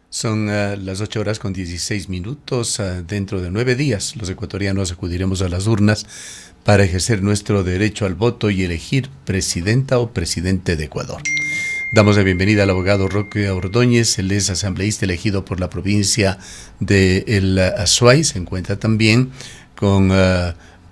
Son las 8 horas con 16 minutos. Dentro de 9 días, los ecuatorianos acudiremos a las urnas para ejercer nuestro derecho al voto y elegir presidenta o presidente de Ecuador. Damos la bienvenida al abogado Roque Ordóñez. Él es asambleísta elegido por la provincia de el Azuay. Se encuentra también con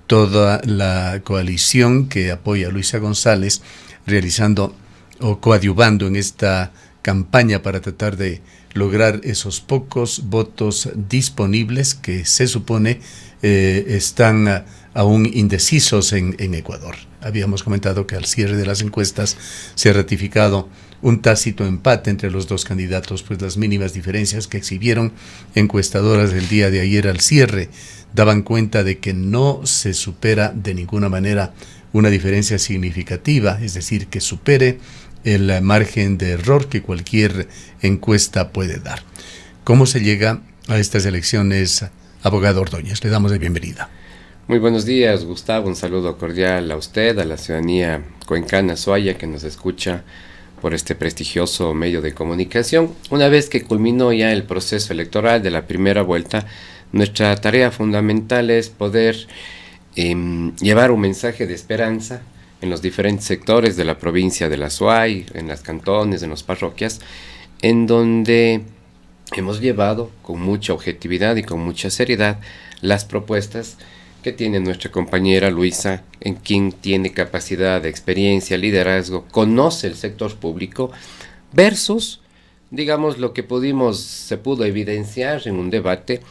toda la coalición que apoya a Luisa González, realizando o coadyuvando en esta campaña para tratar de lograr esos pocos votos disponibles que se supone están aún indecisos en Ecuador. Habíamos comentado que al cierre de las encuestas se ha ratificado un tácito empate entre los dos candidatos, pues las mínimas diferencias que exhibieron encuestadoras del día de ayer al cierre daban cuenta de que no se supera de ninguna manera una diferencia significativa, es decir, que supere el margen de error que cualquier encuesta puede dar. ¿Cómo se llega a estas elecciones, abogado Ordóñez? Le damos la bienvenida. Muy buenos días, Gustavo. Un saludo cordial a usted, a la ciudadanía cuencana Azuaya que nos escucha por este prestigioso medio de comunicación. Una vez que culminó ya el proceso electoral de la primera vuelta, nuestra tarea fundamental es poder llevar un mensaje de esperanza en los diferentes sectores de la provincia de la Azuay, en las cantones, en las parroquias, en donde hemos llevado con mucha objetividad y con mucha seriedad las propuestas que tiene nuestra compañera Luisa, en quien tiene capacidad, experiencia, liderazgo, conoce el sector público, versus, digamos, lo que se pudo evidenciar en un debate,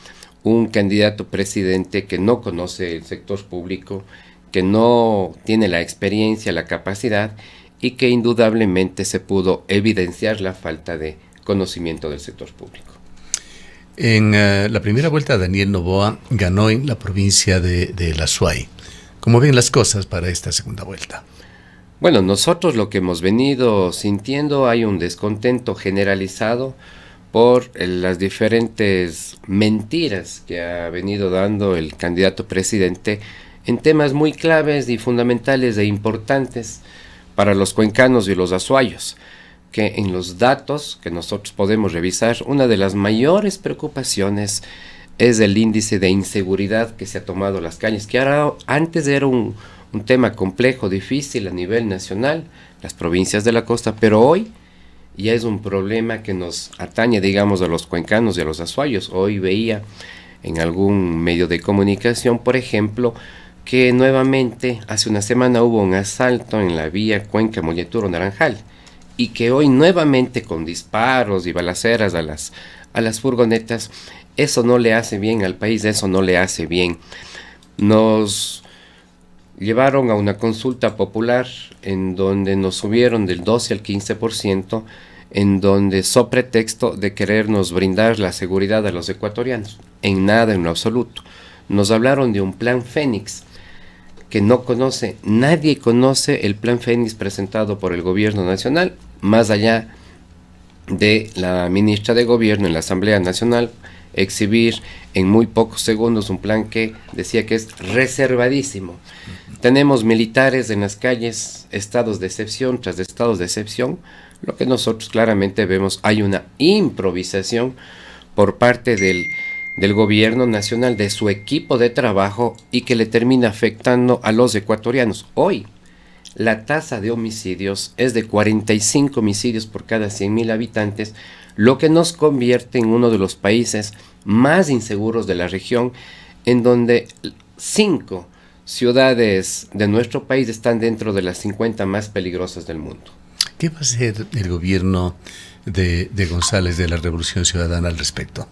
un candidato presidente que no conoce el sector público, que no tiene la experiencia, la capacidad, y que indudablemente se pudo evidenciar la falta de conocimiento del sector público. En la primera vuelta, Daniel Noboa ganó en la provincia de la Azuay. ¿Cómo ven las cosas para esta segunda vuelta? Bueno, nosotros lo que hemos venido sintiendo, hay un descontento generalizado por las diferentes mentiras que ha venido dando el candidato presidente en temas muy claves y fundamentales e importantes para los cuencanos y los azuayos, que en los datos que nosotros podemos revisar, una de las mayores preocupaciones es el índice de inseguridad que se ha tomado las calles, que ahora, antes era un tema complejo, difícil a nivel nacional, las provincias de la costa, pero hoy ya es un problema que nos atañe, digamos, a los cuencanos y a los azuayos. Hoy veía en algún medio de comunicación, por ejemplo, que nuevamente hace una semana hubo un asalto en la vía Cuenca-Molleturo-Naranjal y que hoy nuevamente con disparos y balaceras a las furgonetas, eso no le hace bien al país, eso no le hace bien. Nos llevaron a una consulta popular en donde nos subieron del 12 al 15%, en donde so pretexto de querernos brindar la seguridad a los ecuatorianos, en nada, en lo absoluto. Nos hablaron de un plan Fénix, que nadie conoce el plan Fénix presentado por el gobierno nacional, más allá de la ministra de gobierno en la Asamblea Nacional, exhibir en muy pocos segundos un plan que decía que es reservadísimo. Tenemos militares en las calles, estados de excepción tras estados de excepción. Lo que nosotros claramente vemos, hay una improvisación por parte del gobierno nacional, de su equipo de trabajo, y que le termina afectando a los ecuatorianos. Hoy, la tasa de homicidios es de 45 homicidios por cada 100.000 habitantes, lo que nos convierte en uno de los países más inseguros de la región, en donde 5 ciudades de nuestro país están dentro de las 50 más peligrosas del mundo. ¿Qué va a hacer el gobierno de González, de la Revolución Ciudadana, al respecto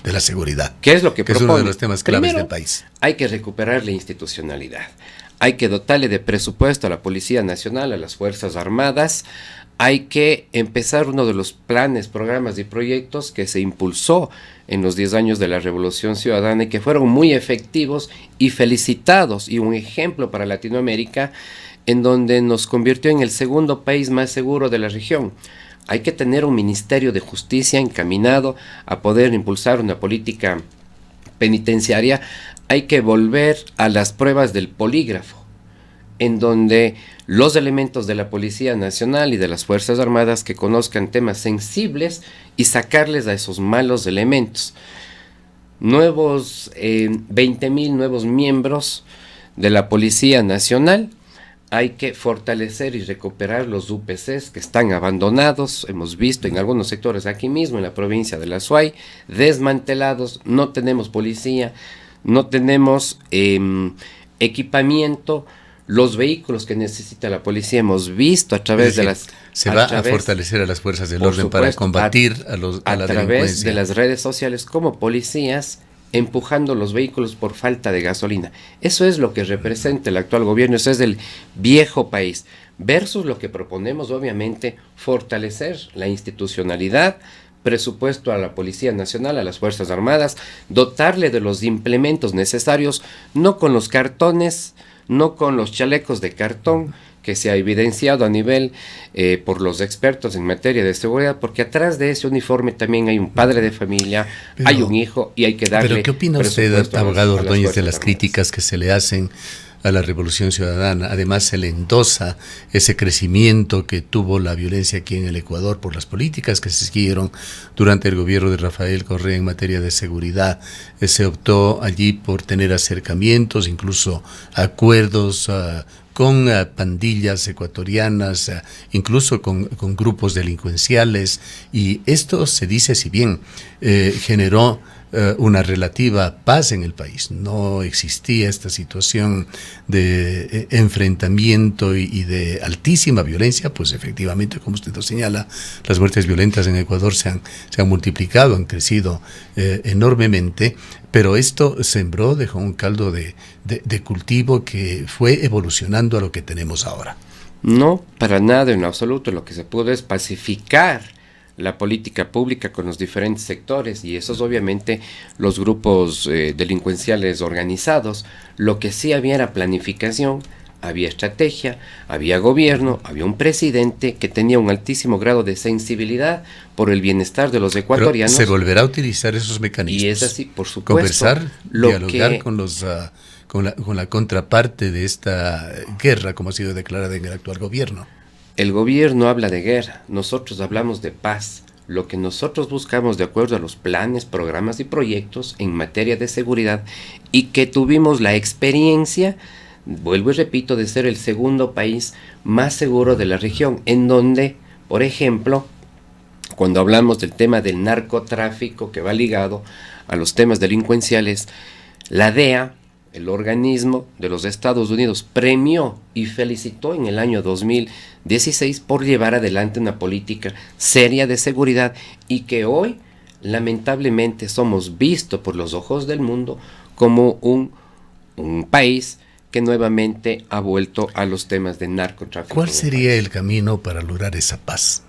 de la seguridad? ¿Qué es lo que propone? Es uno de los temas claves Primero, del país. Hay que recuperar la institucionalidad. Hay que dotarle de presupuesto a la Policía Nacional, a las Fuerzas Armadas. Hay que empezar uno de los planes, programas y proyectos que se impulsó en los 10 años de la Revolución Ciudadana y que fueron muy efectivos y felicitados, y un ejemplo para Latinoamérica, en donde nos convirtió en el segundo país más seguro de la región. Hay que tener un Ministerio de Justicia encaminado a poder impulsar una política penitenciaria. Hay que volver a las pruebas del polígrafo. en donde los elementos de la Policía Nacional y de las Fuerzas Armadas que conozcan temas sensibles y sacarles a esos malos elementos. 20,000 nuevos miembros de la Policía Nacional. Hay que fortalecer y recuperar los UPCs que están abandonados. Hemos visto en algunos sectores aquí mismo, en la provincia de La Suay, desmantelados. No tenemos policía, no tenemos equipamiento. Los vehículos que necesita la policía hemos visto a través de las... Se va a fortalecer a las fuerzas del orden para combatir a la través delincuencia. De las redes sociales como policías empujando los vehículos por falta de gasolina. Eso es lo que representa el actual gobierno, eso es del viejo país, versus lo que proponemos, obviamente, fortalecer la institucionalidad, presupuesto a la Policía Nacional, a las Fuerzas Armadas, dotarle de los implementos necesarios, no con los cartones, no con los chalecos de cartón, que se ha evidenciado a nivel por los expertos en materia de seguridad, porque atrás de ese uniforme también hay un padre de familia, hay un hijo y hay que darle... ¿Pero qué opina usted, abogado Ordóñez, de las críticas que se le hacen a la Revolución Ciudadana? Además, se le endosa ese crecimiento que tuvo la violencia aquí en el Ecuador por las políticas que se siguieron durante el gobierno de Rafael Correa en materia de seguridad. Se optó allí por tener acercamientos, incluso acuerdos con pandillas ecuatorianas, incluso con grupos delincuenciales, y esto se dice, si bien generó una relativa paz en el país, no existía esta situación de enfrentamiento y de altísima violencia, pues efectivamente, como usted lo señala, las muertes violentas en Ecuador se han multiplicado, han crecido enormemente, pero esto sembró, dejó un caldo de cultivo que fue evolucionando a lo que tenemos ahora. No, para nada, en absoluto. Lo que se pudo es pacificar la política pública con los diferentes sectores, y esos obviamente los grupos delincuenciales organizados. Lo que sí había era planificación, había estrategia, había gobierno, había un presidente que tenía un altísimo grado de sensibilidad por el bienestar de los ecuatorianos. Pero se volverá a utilizar esos mecanismos. Y es así, por supuesto. Conversar, dialogar con la contraparte de esta guerra, como ha sido declarada en el actual gobierno. El gobierno habla de guerra, nosotros hablamos de paz. Lo que nosotros buscamos, de acuerdo a los planes, programas y proyectos en materia de seguridad, y que tuvimos la experiencia, vuelvo y repito, de ser el segundo país más seguro de la región, en donde, por ejemplo, cuando hablamos del tema del narcotráfico que va ligado a los temas delincuenciales, la DEA, el organismo de los Estados Unidos, premió y felicitó en el año 2016 por llevar adelante una política seria de seguridad, y que hoy lamentablemente somos vistos por los ojos del mundo como un país que nuevamente ha vuelto a los temas de narcotráfico. ¿Cuál sería el camino para lograr esa paz?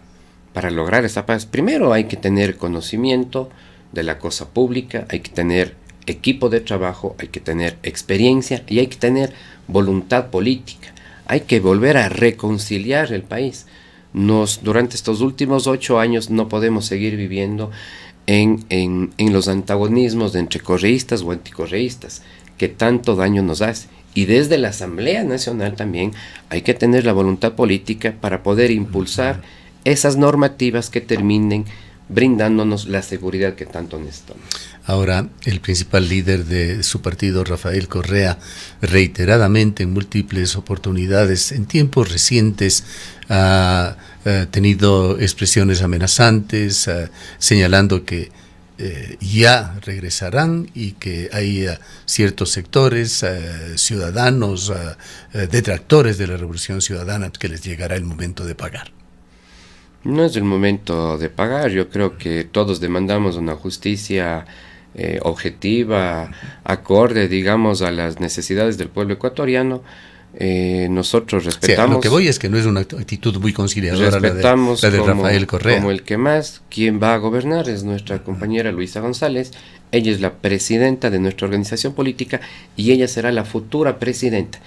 Para lograr esa paz, primero hay que tener conocimiento de la cosa pública, hay que tener equipo de trabajo, hay que tener experiencia y hay que tener voluntad política. Hay que volver a reconciliar el país. Durante estos últimos 8 años no podemos seguir viviendo en los antagonismos entre correístas o anticorreístas, que tanto daño nos hace. Y desde la Asamblea Nacional también hay que tener la voluntad política para poder impulsar esas normativas que terminen brindándonos la seguridad que tanto necesitamos. Ahora, el principal líder de su partido, Rafael Correa, reiteradamente en múltiples oportunidades, en tiempos recientes, ha tenido expresiones amenazantes, señalando que ya regresarán y que hay ciertos sectores, ciudadanos, detractores de la Revolución Ciudadana, que les llegará el momento de pagar. No es el momento de pagar. Yo creo que todos demandamos una justicia objetiva, acorde, digamos, a las necesidades del pueblo ecuatoriano. Nosotros respetamos... Sí, lo que voy es que no es una actitud muy conciliadora la de Rafael Correa. Como el que más. Quien va a gobernar es nuestra compañera Luisa González. Ella es la presidenta de nuestra organización política y ella será la futura presidenta.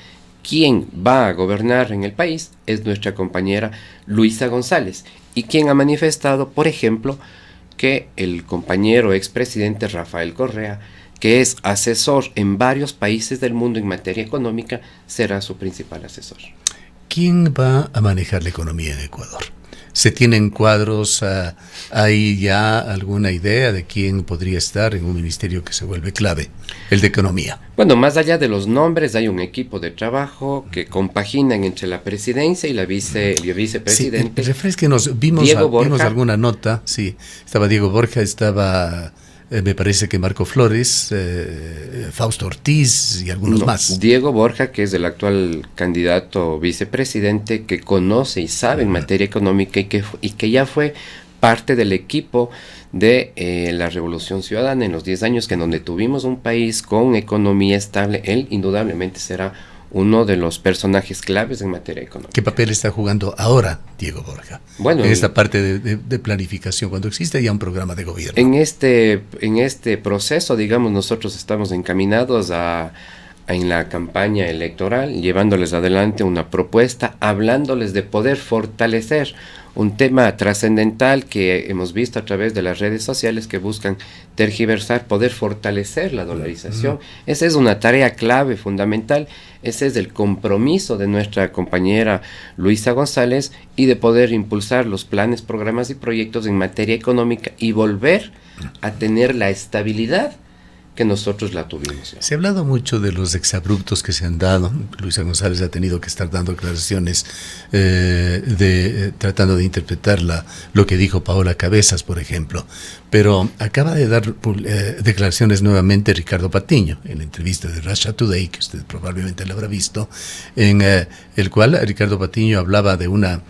Quien va a gobernar en el país es nuestra compañera Luisa González, y quien ha manifestado, por ejemplo, que el compañero expresidente Rafael Correa que es asesor en varios países del mundo en materia económica, será su principal asesor. ¿Quién va a manejar la economía en Ecuador? ¿Se tienen cuadros? ¿Hay ya alguna idea de quién podría estar en un ministerio que se vuelve clave, el de Economía? Bueno, más allá de los nombres, hay un equipo de trabajo que compaginan entre la presidencia y el vicepresidente. Sí, refresquenos, vimos alguna nota, sí, estaba Diego Borja, estaba... me parece que Marco Flores, Fausto Ortiz y algunos más. Diego Borja, que es el actual candidato vicepresidente, que conoce y sabe en materia económica y que ya fue parte del equipo de la Revolución Ciudadana en los 10 años que en donde tuvimos un país con economía estable. Él indudablemente será uno de los personajes claves en materia económica. ¿Qué papel está jugando ahora Diego Borja? Bueno, en esta parte de planificación, cuando existe ya un programa de gobierno. En este proceso, digamos, nosotros estamos encaminados en la campaña electoral, llevándoles adelante una propuesta, hablándoles de poder fortalecer un tema trascendental que hemos visto a través de las redes sociales que buscan tergiversar, poder fortalecer la dolarización. Esa es una tarea clave, fundamental. Ese es el compromiso de nuestra compañera Luisa González y de poder impulsar los planes, programas y proyectos en materia económica y volver a tener la estabilidad que nosotros la tuvimos. Se ha hablado mucho de los exabruptos que se han dado. Luisa González ha tenido que estar dando declaraciones tratando de interpretar lo que dijo Paola Cabezas, por ejemplo. Pero acaba de dar declaraciones nuevamente Ricardo Patiño, en la entrevista de Russia Today, que usted probablemente lo habrá visto, en el cual Ricardo Patiño hablaba de una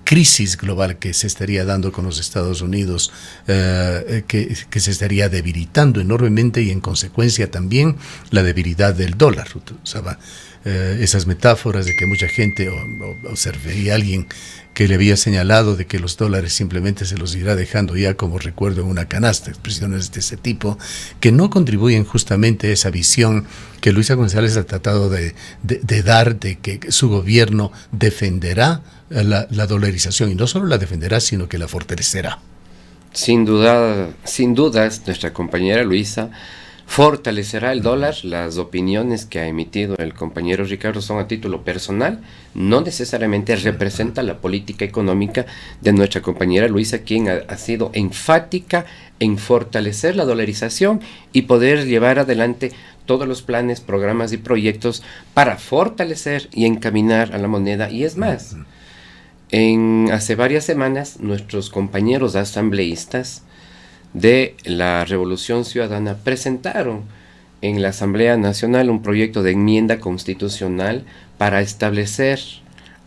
crisis global que se estaría dando con los Estados Unidos, que se estaría debilitando enormemente y en consecuencia también la debilidad del dólar. Usaba esas metáforas de que mucha gente, o se refería a alguien que le había señalado de que los dólares simplemente se los irá dejando ya como recuerdo en una canasta, expresiones de ese tipo, que no contribuyen justamente a esa visión que Luisa González ha tratado de dar, de que su gobierno defenderá la dolarización, y no solo la defenderá, sino que la fortalecerá. Sin dudas, nuestra compañera Luisa fortalecerá el dólar. Las opiniones que ha emitido el compañero Ricardo son a título personal, no necesariamente representa la política económica de nuestra compañera Luisa, quien ha sido enfática en fortalecer la dolarización y poder llevar adelante todos los planes, programas y proyectos para fortalecer y encaminar a la moneda. Y es más, hace varias semanas nuestros compañeros asambleístas de la Revolución Ciudadana presentaron en la Asamblea Nacional un proyecto de enmienda constitucional para establecer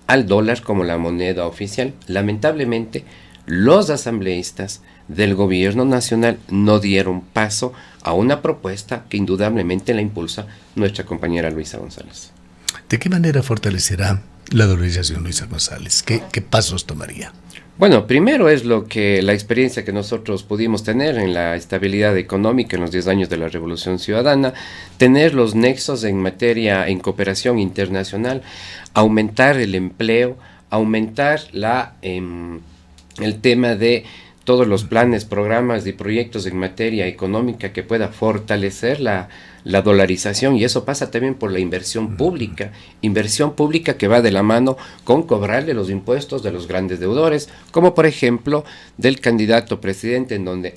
al dólar como la moneda oficial. Lamentablemente, los asambleístas del gobierno nacional no dieron paso a una propuesta que indudablemente la impulsa nuestra compañera Luisa González. ¿De qué manera fortalecerá la dolarización Luisa González? ¿Qué pasos tomaría? Bueno, primero es la experiencia que nosotros pudimos tener en la estabilidad económica en los 10 años de la Revolución Ciudadana, tener los nexos en cooperación internacional, aumentar el empleo, aumentar el tema de todos los planes, programas y proyectos en materia económica que pueda fortalecer la dolarización, y eso pasa también por la inversión pública que va de la mano con cobrarle los impuestos de los grandes deudores, como por ejemplo del candidato presidente, en donde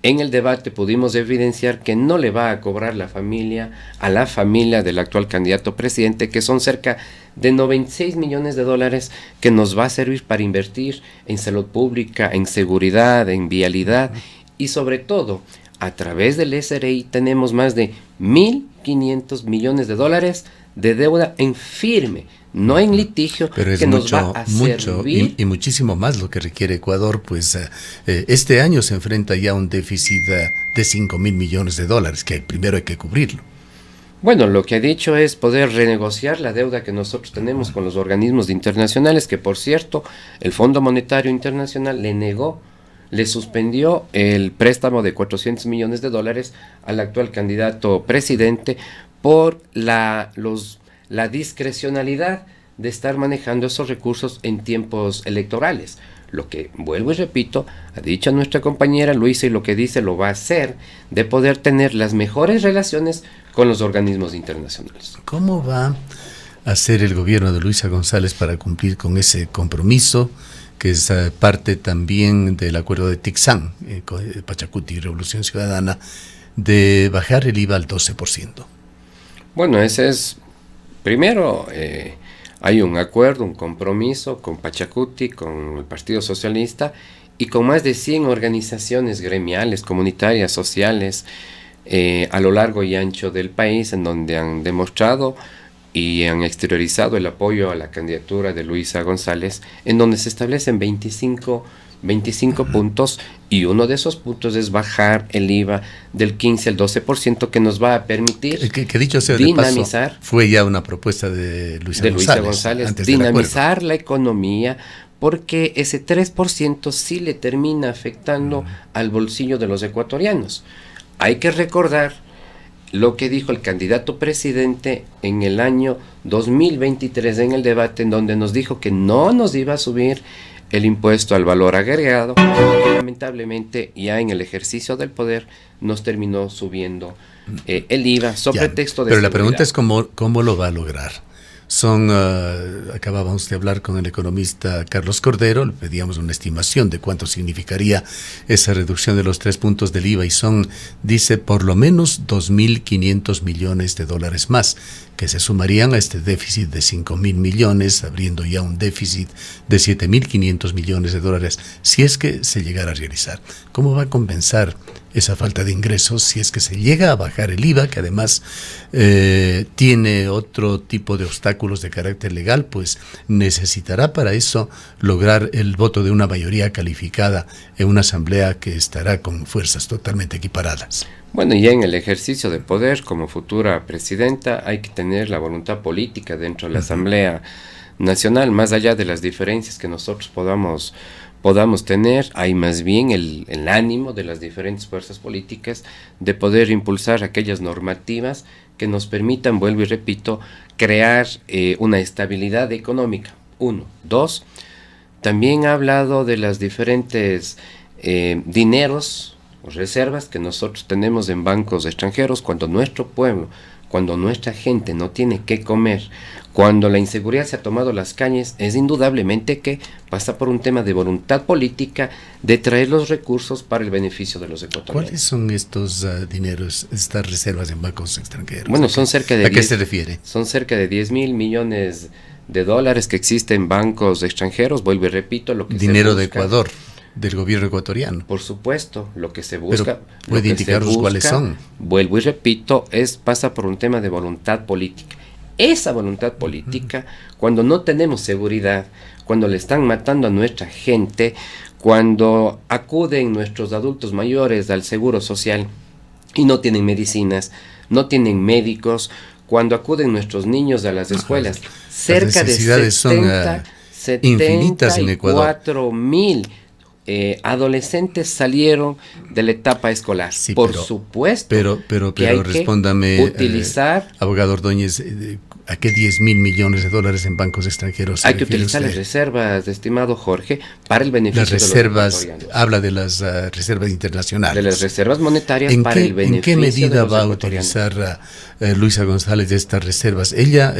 en el debate pudimos evidenciar que no le va a cobrar a la familia del actual candidato presidente, que son cerca de 96 millones de dólares que nos va a servir para invertir en salud pública, en seguridad, en vialidad, y sobre todo a través del SRI tenemos más de 1.500 millones de dólares de deuda en firme, no en litigio, pero es que mucho, nos va a mucho servir. Y muchísimo más lo que requiere Ecuador, pues este año se enfrenta ya a un déficit de 5.000 millones de dólares, que primero hay que cubrirlo. Bueno, lo que ha dicho es poder renegociar la deuda que nosotros tenemos con los organismos internacionales, que por cierto, el Fondo Monetario Internacional le suspendió el préstamo de 400 millones de dólares al actual candidato presidente por la discrecionalidad de estar manejando esos recursos en tiempos electorales. lo que, vuelvo y repito, ha dicho nuestra compañera Luisa, y lo que dice lo va a hacer, de poder tener las mejores relaciones con los organismos internacionales. ¿Cómo va a hacer el gobierno de Luisa González para cumplir con ese compromiso, que es parte también del acuerdo de Tixán, Pachacuti y Revolución Ciudadana, de bajar el IVA al 12%? Bueno, ese es, primero, hay un acuerdo, un compromiso con Pachacuti, con el Partido Socialista y con más de 100 organizaciones gremiales, comunitarias, sociales, a lo largo y ancho del país, en donde han demostrado y han exteriorizado el apoyo a la candidatura de Luisa González, en donde se establecen 25 puntos, y uno de esos puntos es bajar el IVA del 15 al 12%, que nos va a permitir que dicho sea dinamizar, de paso, fue ya una propuesta de Luisa González, dinamizar la economía, porque ese 3% sí le termina afectando al bolsillo de los ecuatorianos. Hay que recordar lo que dijo el candidato presidente en el año 2023 en el debate, en donde nos dijo que no nos iba a subir el impuesto al valor agregado, que lamentablemente ya en el ejercicio del poder nos terminó subiendo el IVA sobre pretexto de pero seguridad. La pregunta es cómo lo va a lograr. Acabábamos de hablar con el economista Carlos Cordero, le pedíamos una estimación de cuánto significaría esa reducción de los 3 puntos del IVA, y dice, por lo menos 2.500 millones de dólares más, que se sumarían a este déficit de 5.000 millones, abriendo ya un déficit de 7.500 millones de dólares, si es que se llegara a realizar. ¿Cómo va a compensar esa falta de ingresos si es que se llega a bajar el IVA, que además tiene otro tipo de obstáculos de carácter legal? Pues necesitará para eso lograr el voto de una mayoría calificada en una asamblea que estará con fuerzas totalmente equiparadas. Bueno, y en el ejercicio de poder como futura presidenta hay que tener la voluntad política dentro de la Asamblea Nacional, más allá de las diferencias que nosotros podamos tener. Hay más bien el ánimo de las diferentes fuerzas políticas de poder impulsar aquellas normativas que nos permitan, vuelvo y repito, crear una estabilidad económica. 1. 2. También ha hablado de las diferentes dineros o reservas que nosotros tenemos en bancos extranjeros, cuando nuestro pueblo, cuando nuestra gente no tiene qué comer, cuando la inseguridad se ha tomado las calles, es indudablemente que pasa por un tema de voluntad política de traer los recursos para el beneficio de los ecuatorianos. ¿Cuáles son estos dineros, estas reservas en bancos extranjeros? Bueno, son cerca de ¿A qué se refiere? Son cerca de 10.000 millones de dólares que existen en bancos extranjeros. Vuelvo y repito, lo que dinero de Ecuador, del gobierno ecuatoriano. Por supuesto, lo que se busca. Pero ¿puede indicarnos cuáles son? Vuelvo y repito, pasa por un tema de voluntad política. Esa voluntad política, cuando no tenemos seguridad, cuando le están matando a nuestra gente, cuando acuden nuestros adultos mayores al seguro social y no tienen medicinas, no tienen médicos, cuando acuden nuestros niños a las escuelas, cerca de 74.000 adolescentes salieron de la etapa escolar. Sí, por supuesto. Pero que hay respóndame, que utilizar, abogado Ordóñez, ¿a qué 10.000 millones de dólares en bancos extranjeros? Hay que utilizar las reservas, estimado Jorge, para el beneficio de los ecuatorianos. Habla de las reservas internacionales. De las reservas monetarias para el beneficio. ¿En qué medida va a utilizar Luisa González de estas reservas? Ella,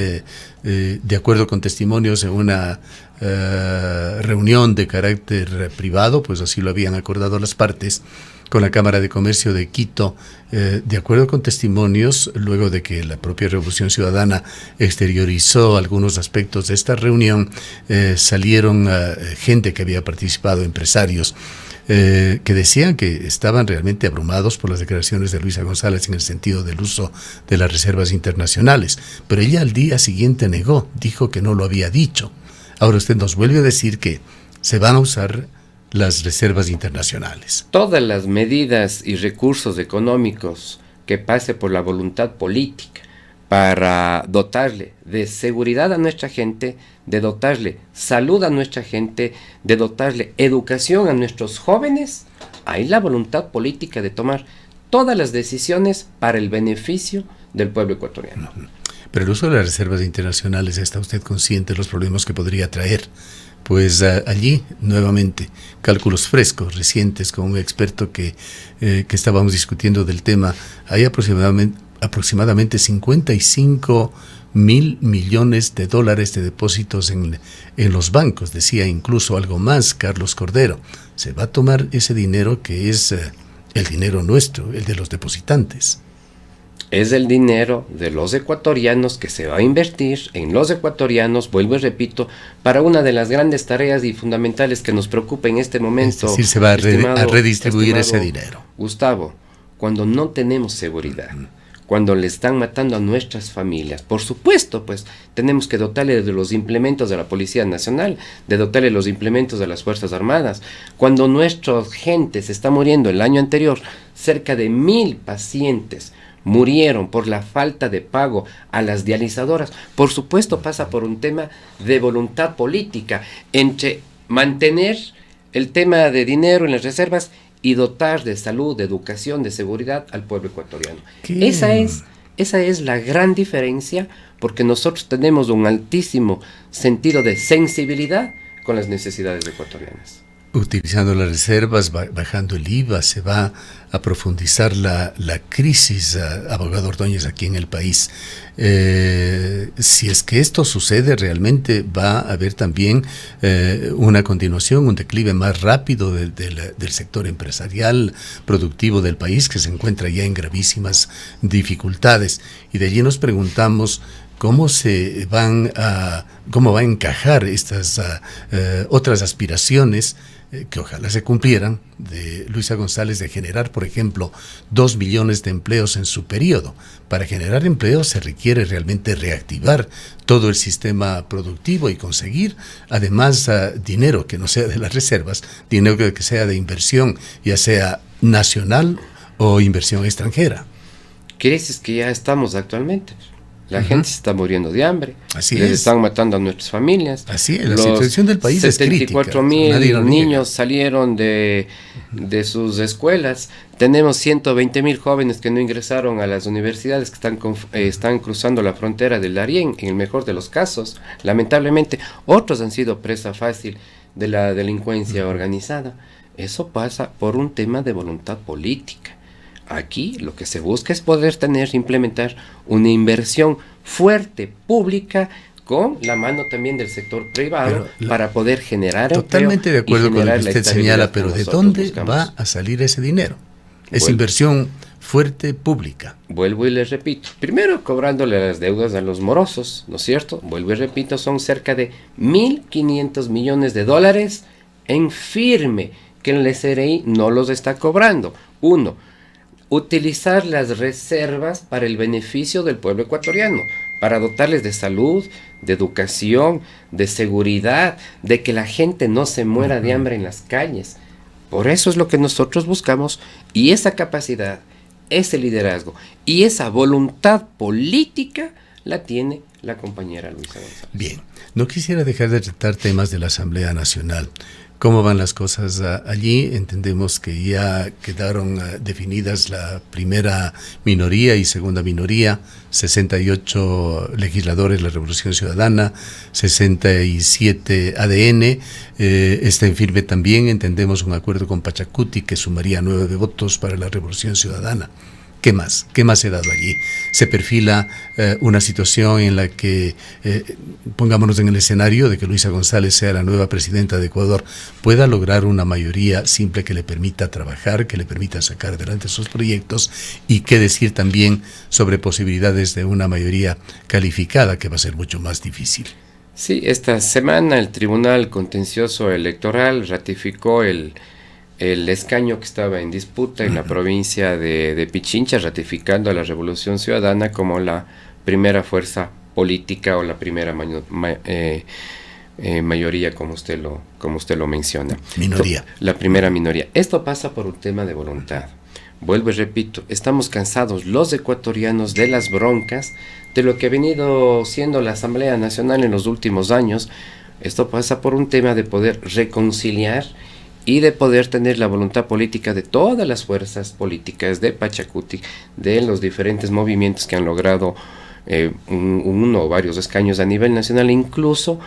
de acuerdo con testimonios en una reunión de carácter privado, pues así lo habían acordado las partes, con la Cámara de Comercio de Quito, de acuerdo con testimonios, luego de que la propia Revolución Ciudadana exteriorizó algunos aspectos de esta reunión, salieron gente que había participado, empresarios, que decían que estaban realmente abrumados por las declaraciones de Luisa González en el sentido del uso de las reservas internacionales. Pero ella al día siguiente negó, dijo que no lo había dicho. Ahora usted nos vuelve a decir que se van a usar las reservas internacionales. Todas las medidas y recursos económicos que pase por la voluntad política para dotarle de seguridad a nuestra gente, de dotarle salud a nuestra gente, de dotarle educación a nuestros jóvenes, hay la voluntad política de tomar todas las decisiones para el beneficio del pueblo ecuatoriano. Pero el uso de las reservas internacionales, ¿está usted consciente de los problemas que podría traer? Pues allí, nuevamente, cálculos frescos, recientes, con un experto que estábamos discutiendo del tema, hay aproximadamente 55.000 millones de dólares de depósitos en los bancos. Decía incluso algo más Carlos Cordero. Se va a tomar ese dinero que es el dinero nuestro, el de los depositantes. Es el dinero de los ecuatorianos que se va a invertir en los ecuatorianos, vuelvo y repito, para una de las grandes tareas y fundamentales que nos preocupa en este momento. Es decir, se va a redistribuir ese dinero. Gustavo, cuando no tenemos seguridad, cuando le están matando a nuestras familias, por supuesto, pues tenemos que dotarle de los implementos de la Policía Nacional, de dotarle de los implementos de las Fuerzas Armadas. Cuando nuestra gente se está muriendo, el año anterior, cerca de 1.000 pacientes murieron por la falta de pago a las dializadoras. Por supuesto pasa por un tema de voluntad política entre mantener el tema de dinero en las reservas y dotar de salud, de educación, de seguridad al pueblo ecuatoriano. Esa es la gran diferencia, porque nosotros tenemos un altísimo sentido de sensibilidad con las necesidades ecuatorianas. Utilizando las reservas, bajando el IVA, se va a profundizar la crisis, abogado Ordóñez, aquí en el país. Si es que esto sucede, realmente va a haber también una continuación, un declive más rápido del sector empresarial, productivo del país, que se encuentra ya en gravísimas dificultades. Y de allí nos preguntamos cómo va a encajar estas otras aspiraciones que ojalá se cumplieran, de Luisa González, de generar, por ejemplo, 2 millones de empleos en su periodo. Para generar empleos se requiere realmente reactivar todo el sistema productivo y conseguir, además, dinero que no sea de las reservas, dinero que sea de inversión, ya sea nacional o inversión extranjera. Crisis que ya estamos actualmente. La gente se está muriendo de hambre. Así les es. Están matando a nuestras familias. Así es, la situación del país es crítica. 74.000 niños salieron de sus escuelas. Tenemos 120.000 jóvenes que no ingresaron a las universidades, que están cruzando la frontera del Darién, en el mejor de los casos. Lamentablemente, otros han sido presa fácil de la delincuencia organizada. Eso pasa por un tema de voluntad política. Aquí lo que se busca es poder implementar una inversión fuerte, pública, con la mano también del sector privado, para poder generar totalmente empleo. Totalmente de acuerdo con lo que usted señala, pero ¿de dónde va a salir ese dinero? Es inversión fuerte, pública. Vuelvo y les repito, primero cobrándole las deudas a los morosos, ¿no es cierto? Vuelvo y repito, son cerca de 1.500 millones de dólares en firme, que el SRI no los está cobrando. Uno, utilizar las reservas para el beneficio del pueblo ecuatoriano, para dotarles de salud, de educación, de seguridad, de que la gente no se muera de hambre en las calles. Por eso es lo que nosotros buscamos, y esa capacidad, ese liderazgo y esa voluntad política la tiene la compañera Luisa González. Bien, no quisiera dejar de tratar temas de la Asamblea Nacional. ¿Cómo van las cosas allí? Entendemos que ya quedaron definidas la primera minoría y segunda minoría, 68 legisladores, la Revolución Ciudadana, 67 ADN, está en firme también, entendemos, un acuerdo con Pachacuti que sumaría 9 votos para la Revolución Ciudadana. ¿Qué más? ¿Qué más se ha dado allí? Se perfila una situación en la que, pongámonos en el escenario de que Luisa González sea la nueva presidenta de Ecuador, pueda lograr una mayoría simple que le permita trabajar, que le permita sacar adelante sus proyectos, y qué decir también sobre posibilidades de una mayoría calificada, que va a ser mucho más difícil. Sí, esta semana el Tribunal Contencioso Electoral ratificó el escaño que estaba en disputa en la provincia de Pichincha, ratificando a la Revolución Ciudadana como la primera fuerza política o la primera mayoría, como usted lo menciona. Minoría. La primera minoría. Esto pasa por un tema de voluntad. Vuelvo y repito, estamos cansados los ecuatorianos de las broncas, de lo que ha venido siendo la Asamblea Nacional en los últimos años. Esto pasa por un tema de poder reconciliar y de poder tener la voluntad política de todas las fuerzas políticas de Pachacuti, de los diferentes movimientos que han logrado uno o varios escaños a nivel nacional, incluso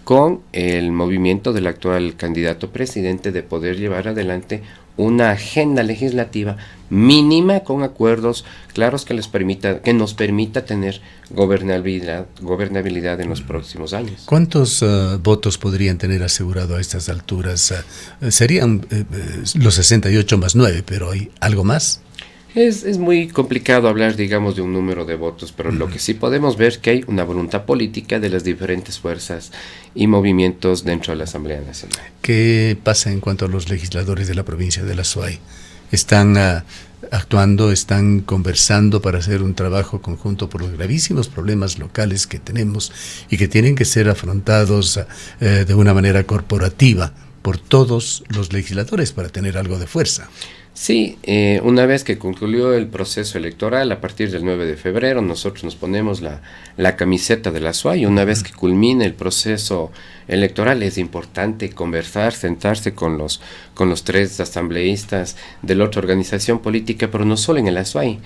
con el movimiento del actual candidato presidente de poder llevar adelante una agenda legislativa mínima con acuerdos claros que nos permita tener gobernabilidad en los próximos años. ¿Cuántos votos podrían tener asegurado a estas alturas? Serían los 68 más 9, pero ¿hay algo más? Es muy complicado hablar, digamos, de un número de votos, pero lo que sí podemos ver es que hay una voluntad política de las diferentes fuerzas y movimientos dentro de la Asamblea Nacional. ¿Qué pasa en cuanto a los legisladores de la provincia de La Suay? ¿Están actuando, están conversando para hacer un trabajo conjunto por los gravísimos problemas locales que tenemos y que tienen que ser afrontados de una manera corporativa por todos los legisladores para tener algo de fuerza? Sí, una vez que concluyó el proceso electoral, a partir del 9 de febrero, nosotros nos ponemos la camiseta de la SUAY. Una vez que culmine el proceso electoral, es importante conversar, sentarse con los 3 asambleístas de la otra organización política, pero no solo en el SUAY.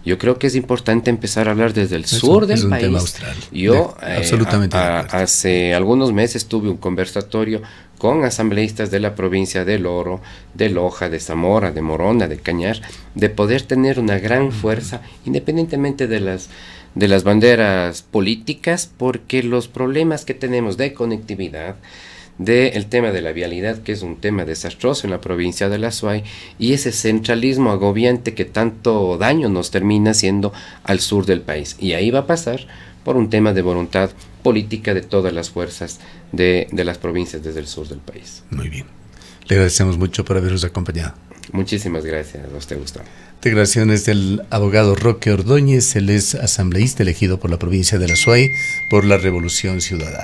Yo creo que es importante empezar a hablar desde el sur del país. Tema austral. Yo absolutamente hace algunos meses tuve un conversatorio con asambleístas de la provincia de Oro, de Loja, de Zamora, de Morona, de Cañar, de poder tener una gran fuerza, independientemente de las banderas políticas, porque los problemas que tenemos de conectividad, del tema de la vialidad, que es un tema desastroso en la provincia de La Suay, y ese centralismo agobiante que tanto daño nos termina haciendo al sur del país. Y ahí va a pasar por un tema de voluntad política de todas las fuerzas de las provincias desde el sur del país. Muy bien. Le agradecemos mucho por habernos acompañado. Muchísimas gracias a usted, Gustavo. Declaraciones del abogado Roque Ordóñez, él es asambleísta elegido por la provincia de La Suay por la Revolución Ciudadana.